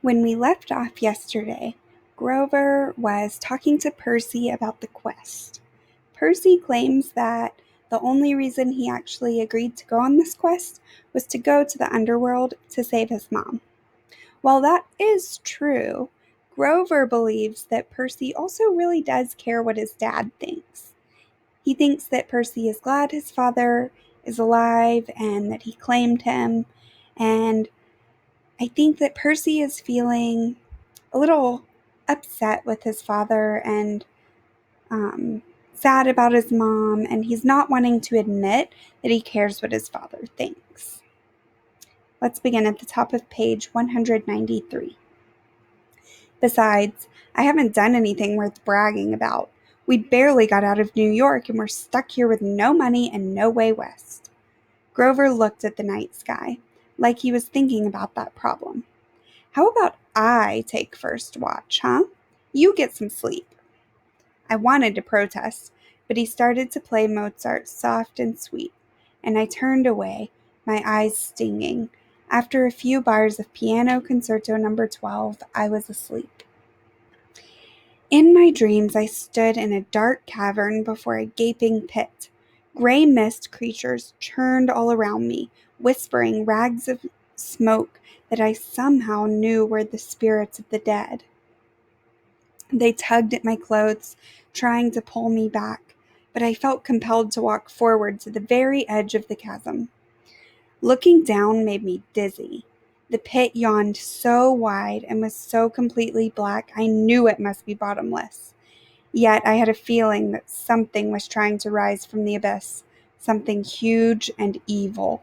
When we left off yesterday, Grover was talking to Percy about the quest. Percy claims that the only reason he actually agreed to go on this quest was to go to the underworld to save his mom. While that is true, Grover believes that Percy also really does care what his dad thinks. He thinks that Percy is glad his father is alive and that he claimed him, and I think that Percy is feeling a little upset with his father and sad about his mom, and he's not wanting to admit that he cares what his father thinks. Let's begin at the top of page 193. Besides, I haven't done anything worth bragging about. We barely got out of New York and we're stuck here with no money and no way west. Grover looked at the night sky, like he was thinking about that problem. How about I take first watch, huh? You get some sleep. I wanted to protest, but he started to play Mozart soft and sweet, and I turned away, my eyes stinging. After a few bars of Piano Concerto No. 12, I was asleep. In my dreams, I stood in a dark cavern before a gaping pit. Gray mist creatures churned all around me, whispering rags of smoke that I somehow knew were the spirits of the dead. They tugged at my clothes, trying to pull me back, but I felt compelled to walk forward to the very edge of the chasm. Looking down made me dizzy. The pit yawned so wide and was so completely black, I knew it must be bottomless. Yet I had a feeling that something was trying to rise from the abyss, something huge and evil.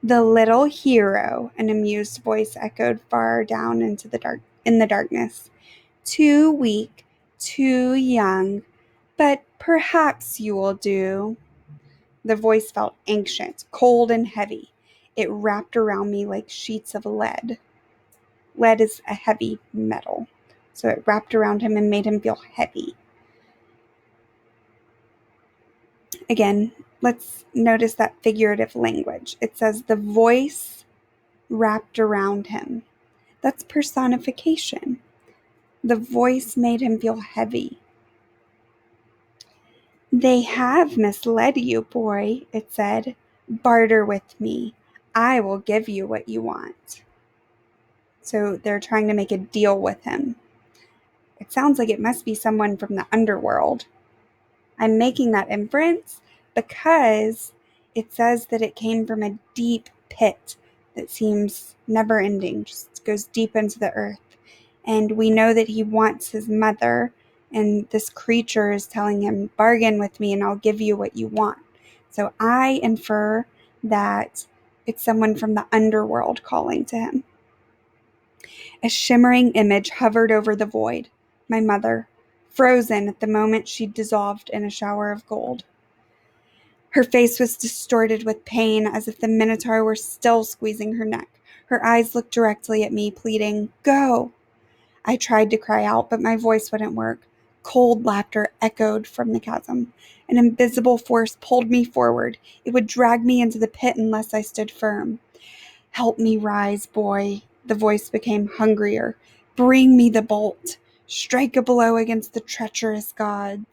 The little hero, an amused voice echoed far down in the darkness. Too weak, too young, but perhaps you will do. The voice felt ancient, cold, and heavy. It wrapped around me like sheets of lead. Lead is a heavy metal, so it wrapped around him and made him feel heavy. Again, let's notice that figurative language. It says the voice wrapped around him. That's personification. The voice made him feel heavy. They have misled you, boy, it said. Barter with me. I will give you what you want. So they're trying to make a deal with him. It sounds like it must be someone from the underworld. I'm making that inference because it says that it came from a deep pit that seems never ending, just goes deep into the earth. And we know that he wants his mother, and this creature is telling him, bargain with me and I'll give you what you want. So I infer that it's someone from the underworld calling to him. A shimmering image hovered over the void. My mother, frozen at the moment she dissolved in a shower of gold. Her face was distorted with pain, as if the Minotaur were still squeezing her neck. Her eyes looked directly at me, pleading, "Go!" I tried to cry out, but my voice wouldn't work. Cold laughter echoed from the chasm. An invisible force pulled me forward. It would drag me into the pit unless I stood firm. Help me rise, boy. The voice became hungrier. Bring me the bolt. Strike a blow against the treacherous gods.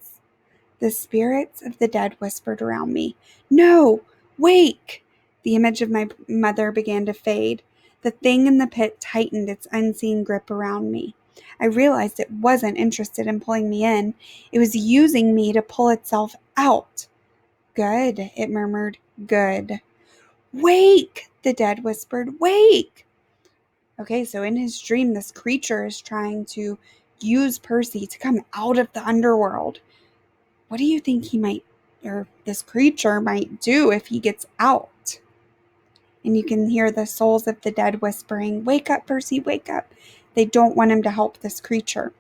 The spirits of the dead whispered around me. No! Wake! The image of my mother began to fade. The thing in the pit tightened its unseen grip around me. I realized it wasn't interested in pulling me in. It was using me to pull itself out. Good, it murmured. Good. Wake! The dead whispered. Wake! Okay, so in his dream, this creature is trying to use Percy to come out of the underworld. What do you think this creature might do if he gets out? And you can hear the souls of the dead whispering, "Wake up, Percy, wake up." They don't want him to help this creature.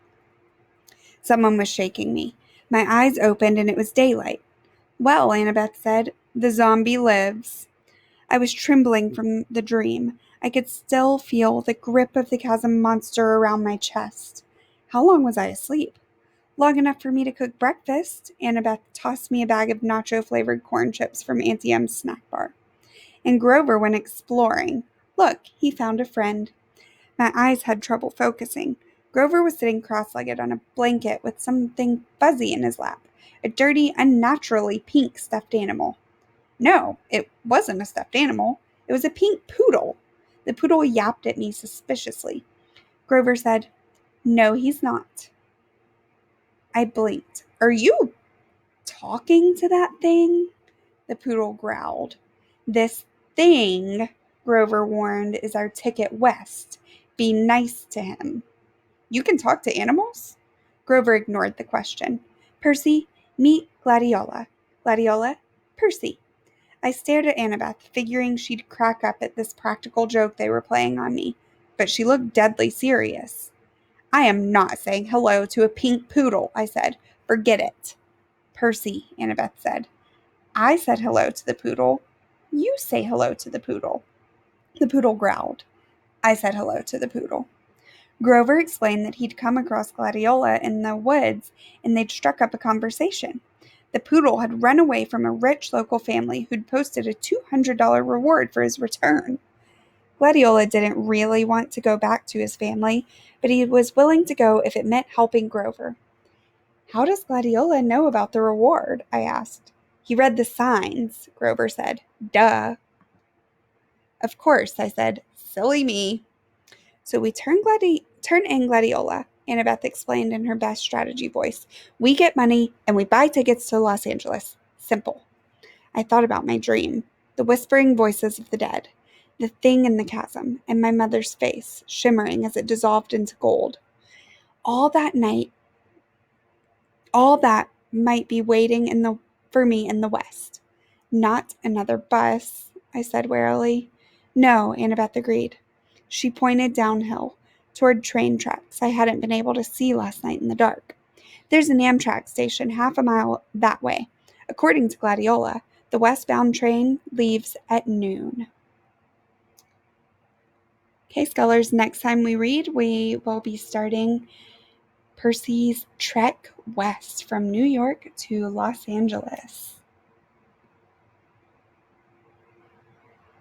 Someone was shaking me. My eyes opened and it was daylight. "Well," Annabeth said, "the zombie lives." I was trembling from the dream. I could still feel the grip of the chasm monster around my chest. How long was I asleep? Long enough for me to cook breakfast. Annabeth tossed me a bag of nacho-flavored corn chips from Auntie M's snack bar. And Grover went exploring. Look, he found a friend. My eyes had trouble focusing. Grover was sitting cross-legged on a blanket with something fuzzy in his lap, a dirty, unnaturally pink stuffed animal. No, it wasn't a stuffed animal. It was a pink poodle. The poodle yapped at me suspiciously. Grover said, "No, he's not." I blinked. "Are you talking to that thing?" The poodle growled. "This thing," Grover warned, "is our ticket west. Be nice to him." "You can talk to animals?" Grover ignored the question. "Percy, meet Gladiola. Gladiola, Percy." I stared at Annabeth, figuring she'd crack up at this practical joke they were playing on me, but she looked deadly serious. "I am not saying hello to a pink poodle," I said. "Forget it." "Percy," Annabeth said. "I said hello to the poodle." "You say hello to the poodle." The poodle growled. I said hello to the poodle. Grover explained that he'd come across Gladiola in the woods and they'd struck up a conversation. The poodle had run away from a rich local family who'd posted a $200 reward for his return. Gladiola didn't really want to go back to his family, but he was willing to go if it meant helping Grover. "How does Gladiola know about the reward?" I asked. "He read the signs," Grover said. "Duh." "Of course," I said. "Silly me." "So we turn in Gladiola," Annabeth explained in her best strategy voice. "We get money and we buy tickets to Los Angeles. Simple." I thought about my dream, the whispering voices of the dead, the thing in the chasm, and my mother's face, shimmering as it dissolved into gold. All that night, all that might be waiting for me in the West. "Not another bus," I said warily. "No," Annabeth agreed. She pointed downhill, toward train tracks I hadn't been able to see last night in the dark. "There's an Amtrak station half a mile that way. According to Gladiola, the westbound train leaves at noon." Okay, scholars, next time we read, we will be starting Percy's trek west from New York to Los Angeles.